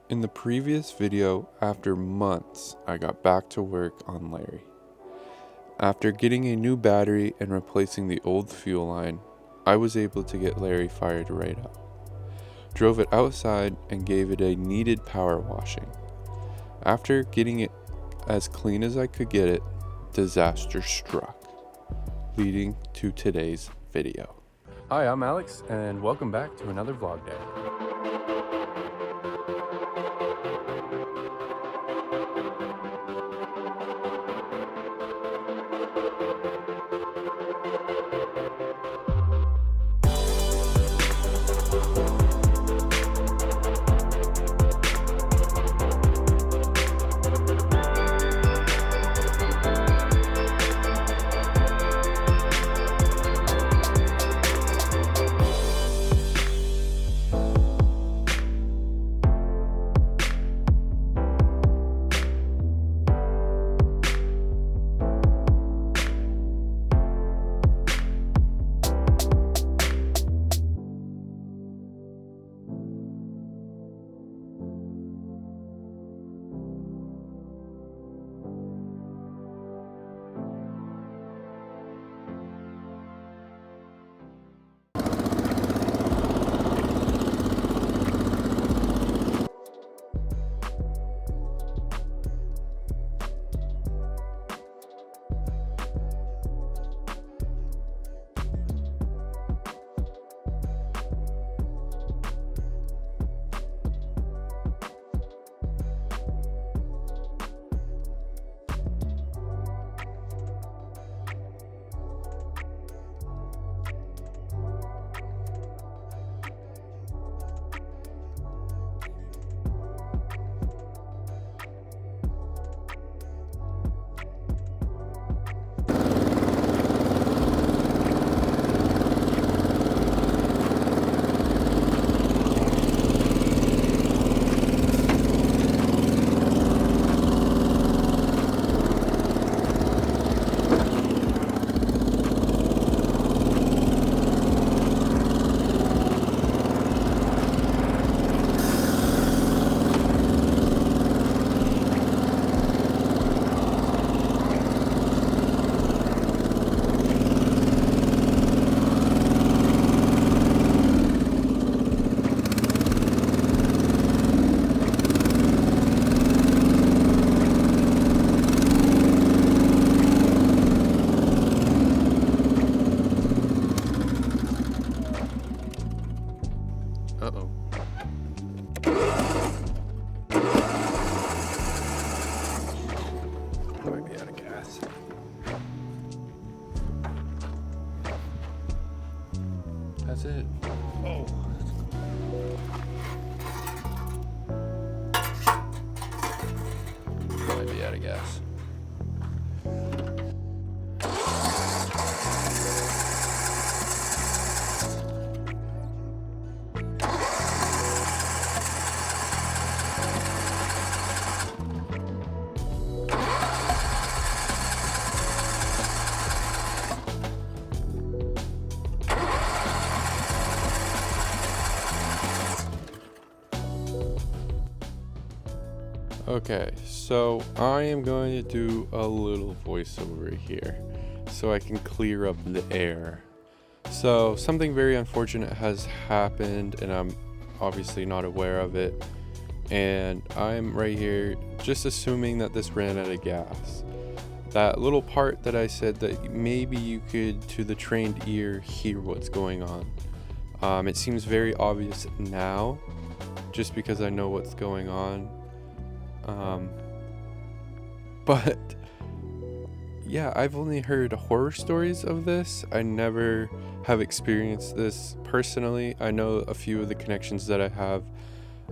In the previous video, after months, I got back to work on Larry. After getting a new battery and replacing the old fuel line, I was able to get Larry fired right up. Drove it outside and gave it a needed power washing. After getting it as clean as I could get it, disaster struck, leading to today's video. Hi, I'm Alex, and welcome back to another vlog day. Uh-oh. Might be out of gas. That's it. Oh. Might be out of gas. Okay, so I am going to do a little voiceover here so I can clear up the air. So something very unfortunate has happened and I'm obviously not aware of it, and I'm right here just assuming that this ran out of gas. That little part that I said that maybe you could, to the trained ear, hear what's going on. It seems very obvious now just because I know what's going on. But yeah, I've only heard horror stories of this. I never have experienced this personally. I know a few of the connections that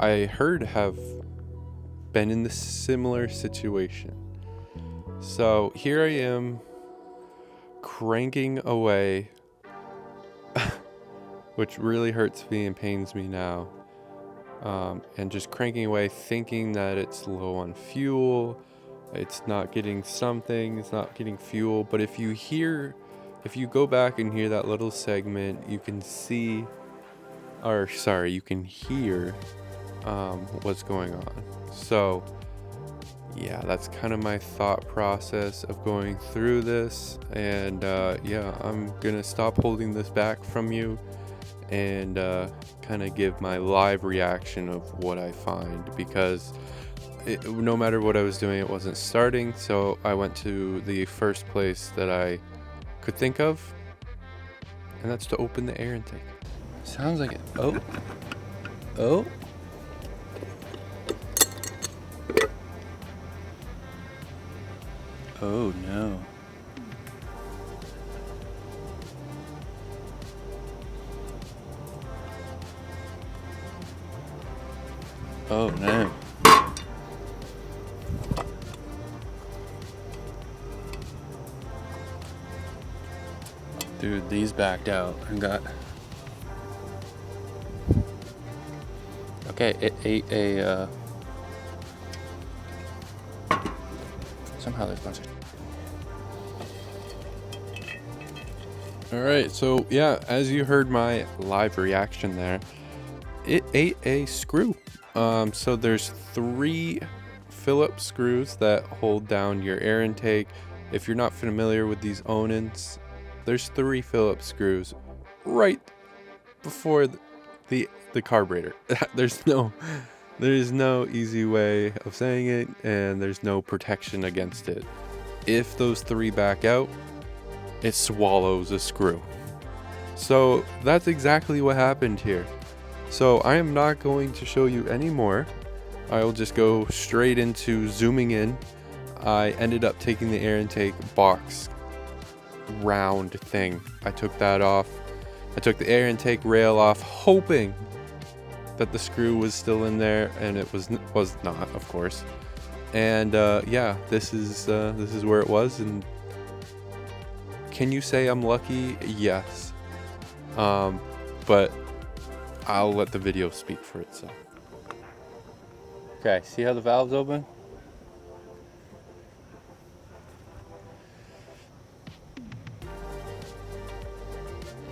I heard have been in this similar situation. So here I am cranking away, which really hurts me and pains me now. And just cranking away thinking that it's low on fuel, it's not getting something, it's not getting fuel. But if you go back and hear that little segment, you can hear what's going on. So yeah, that's kind of my thought process of going through this. And yeah, I'm gonna stop holding this back from you and kind of give my live reaction of what I find, because no matter what I was doing, it wasn't starting. So I went to the first place that I could think of, and that's to open the air intake. Sounds like it. Oh. Oh. Oh no. Oh no. Dude, these backed out and got... Okay, it ate a... Somehow there's a bunch of... Alright, so yeah, as you heard my live reaction there, it ate a screw. So there's 3 Phillips screws that hold down your air intake. If you're not familiar with these Onins, there's 3 Phillips screws right before the carburetor. There's no easy way of saying it, and there's no protection against it. If those 3 back out, it swallows a screw. So that's exactly what happened here. So I am not going to show you any more. I'll just go straight into zooming in. I ended up taking the air intake box round thing. I took that off. I took the air intake rail off, hoping that the screw was still in there, and it was not, of course. And yeah, this is where it was. And can you say I'm lucky? Yes. But I'll let the video speak for itself. Okay, see how the valve's open?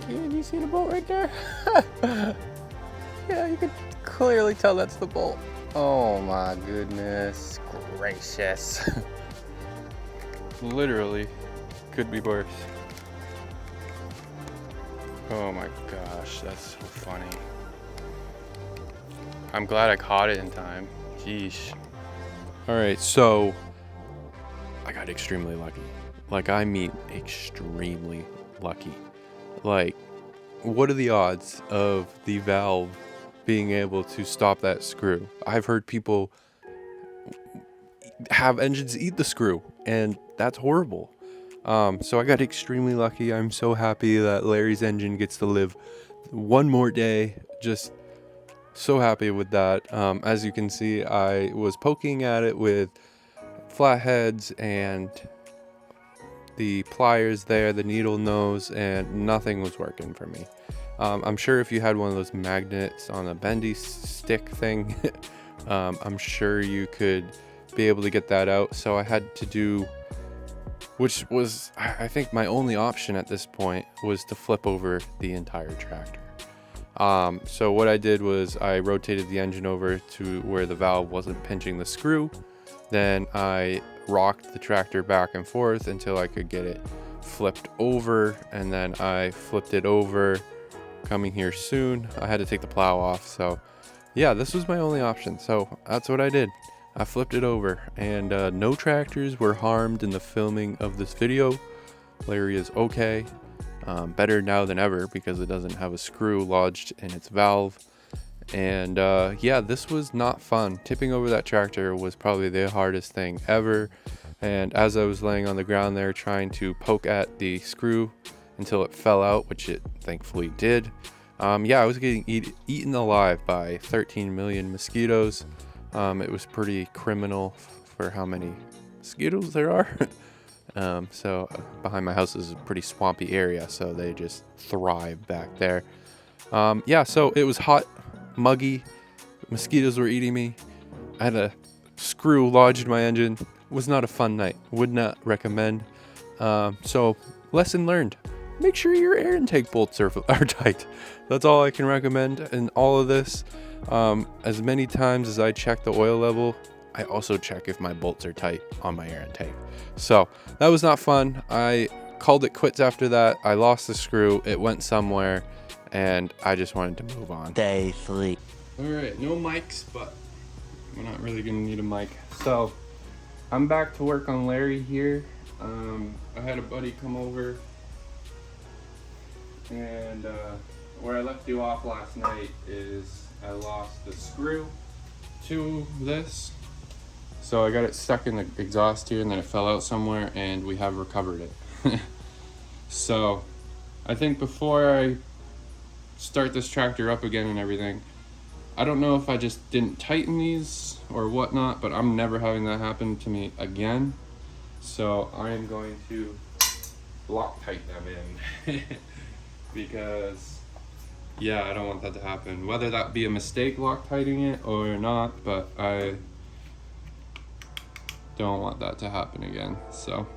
Can you see the bolt right there? Yeah, you can clearly tell that's the bolt. Oh my goodness gracious. Literally could be worse. Oh my gosh, that's so funny. I'm glad I caught it in time. Jeez. Alright, so I got extremely lucky. Like, I mean extremely lucky. Like, what are the odds of the valve being able to stop that screw? I've heard people have engines eat the screw, and that's horrible. So I got extremely lucky. I'm so happy that Larry's engine gets to live one more day. Just so happy with that. As you can see, I was poking at it with flatheads and the pliers there, the needle nose, and nothing was working for me. I'm sure if you had one of those magnets on a bendy stick thing, I'm sure you could be able to get that out. So I had to do, which was, I think, my only option at this point, was to flip over the entire tractor. So what I did was I rotated the engine over to where the valve wasn't pinching the screw. Then I rocked the tractor back and forth until I could get it flipped over, and then I flipped it over. Coming here soon. I had to take the plow off, so yeah, this was my only option. So that's what I did. I flipped it over, and no tractors were harmed in the filming of this video. Larry is okay. Better now than ever because it doesn't have a screw lodged in its valve. And yeah, this was not fun. Tipping over that tractor was probably the hardest thing ever. And as I was laying on the ground there trying to poke at the screw until it fell out, which it thankfully did, yeah, I was getting eaten alive by 13 million mosquitoes. It was pretty criminal for how many mosquitoes there are. So behind my house is a pretty swampy area, so they just thrive back there. Yeah, so it was hot, muggy, mosquitoes were eating me. I had a screw lodged in my engine. It was not a fun night. Would not recommend. So lesson learned. Make sure your air intake bolts are tight. That's all I can recommend in all of this. As many times as I check the oil level, I also check if my bolts are tight on my air intake. So that was not fun. I called it quits after that. I lost the screw, it went somewhere, and I just wanted to move on. Day 3. All right, no mics, but we're not really gonna need a mic. So I'm back to work on Larry here. I had a buddy come over, and where I left you off last night is I lost the screw to this. So I got it stuck in the exhaust here, and then it fell out somewhere, and we have recovered it. So I think before I start this tractor up again and everything, I don't know if I just didn't tighten these or whatnot, but I'm never having that happen to me again. So I am going to Loctite them in because yeah, I don't want that to happen. Whether that be a mistake Loctiting it or not, but I don't want that to happen again. So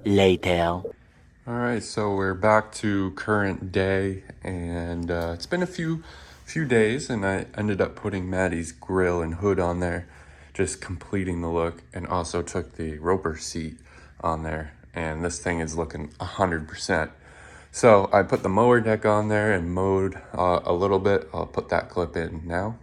Later. all right, so we're back to current day, and it's been a few days, and I ended up putting Maddie's grill and hood on there, just completing the look, and also took the roper seat on there, and this thing is looking 100%. So I put the mower deck on there and mowed a little bit. I'll put that clip in now.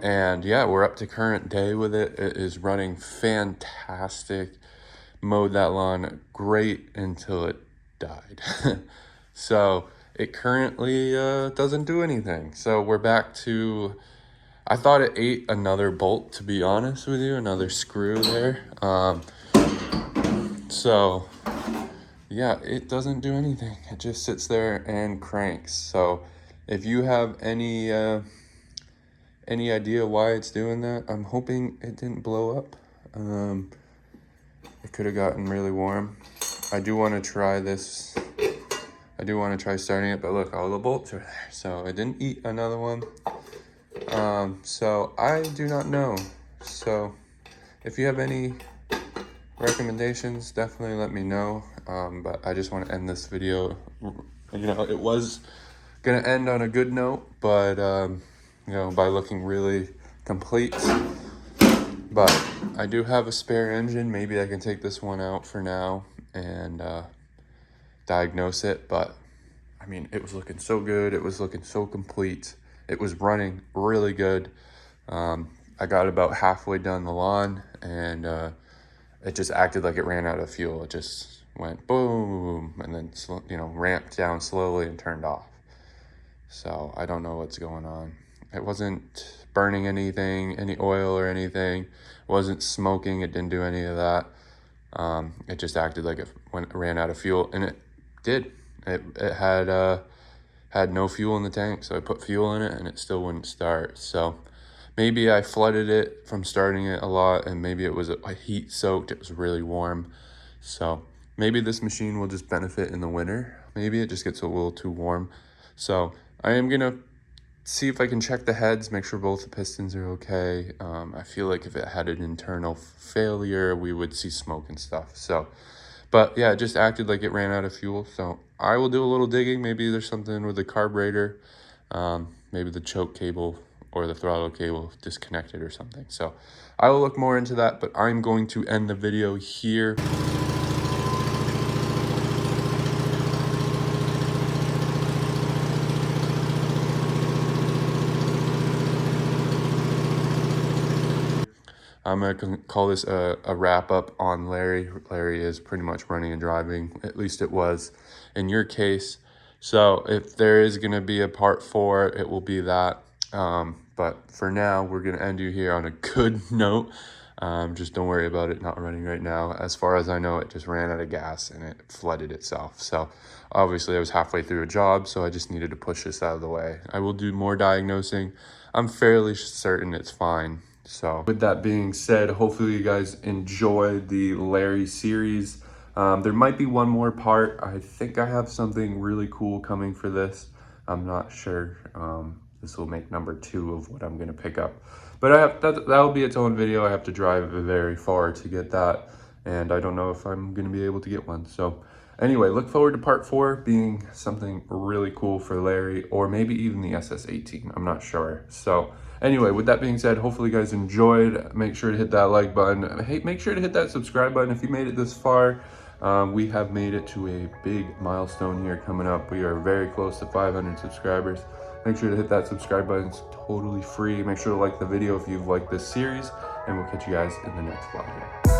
And yeah, we're up to current day with it. It is running fantastic. Mowed that lawn great until it died. So it currently doesn't do anything. So we're back to, I thought it ate another bolt, to be honest with you, another screw there. So yeah, it doesn't do anything. It just sits there and cranks. So if you have any idea why it's doing that, I'm hoping it didn't blow up. It could have gotten really warm. I do want to try this. I do want to try starting it, but look, all the bolts are there. So it didn't eat another one. So I do not know. So if you have any recommendations, definitely let me know. But I just want to end this video. You know, it was gonna end on a good note, but you know, by looking really complete. But I do have a spare engine. Maybe I can take this one out for now and diagnose it. But I mean, it was looking so good. It was looking so complete. It was running really good. I got about halfway down the lawn and it just acted like it ran out of fuel. It just went boom and then, you know, ramped down slowly and turned off. So I don't know what's going on. It wasn't burning anything, any oil or anything. It wasn't smoking. It didn't do any of that. It just acted like it ran out of fuel, and it did. It had no fuel in the tank, so I put fuel in it, and it still wouldn't start. So maybe I flooded it from starting it a lot, and maybe it was a heat soaked. It was really warm. So maybe this machine will just benefit in the winter. Maybe it just gets a little too warm. So I am gonna see if I can check the heads, make sure both the pistons are okay. I feel like if it had an internal failure, we would see smoke and stuff. So, but yeah, it just acted like it ran out of fuel. So I will do a little digging. Maybe there's something with the carburetor, maybe the choke cable or the throttle cable disconnected or something. So I will look more into that, but I'm going to end the video here. I'm going to call this a wrap up on Larry. Larry is pretty much running and driving. At least it was in your case. So if there is going to be a part 4, it will be that. But for now, we're going to end you here on a good note. Just don't worry about it not running right now. As far as I know, it just ran out of gas and it flooded itself. So obviously I was halfway through a job, so I just needed to push this out of the way. I will do more diagnosing. I'm fairly certain it's fine. So with that being said, hopefully you guys enjoyed the Larry series. There might be one more part. I think I have something really cool coming for this. I'm not sure. This will make number 2 of what I'm gonna pick up. But that'll be its own video. I have to drive very far to get that. And I don't know if I'm gonna be able to get one. So anyway, look forward to part 4 being something really cool for Larry, or maybe even the SS18, I'm not sure. So anyway, with that being said, hopefully you guys enjoyed. Make sure to hit that like button. Hey, make sure to hit that subscribe button if you made it this far. We have made it to a big milestone here coming up. We are very close to 500 subscribers. Make sure to hit that subscribe button. It's totally free. Make sure to like the video if you've liked this series, and we'll catch you guys in the next vlog.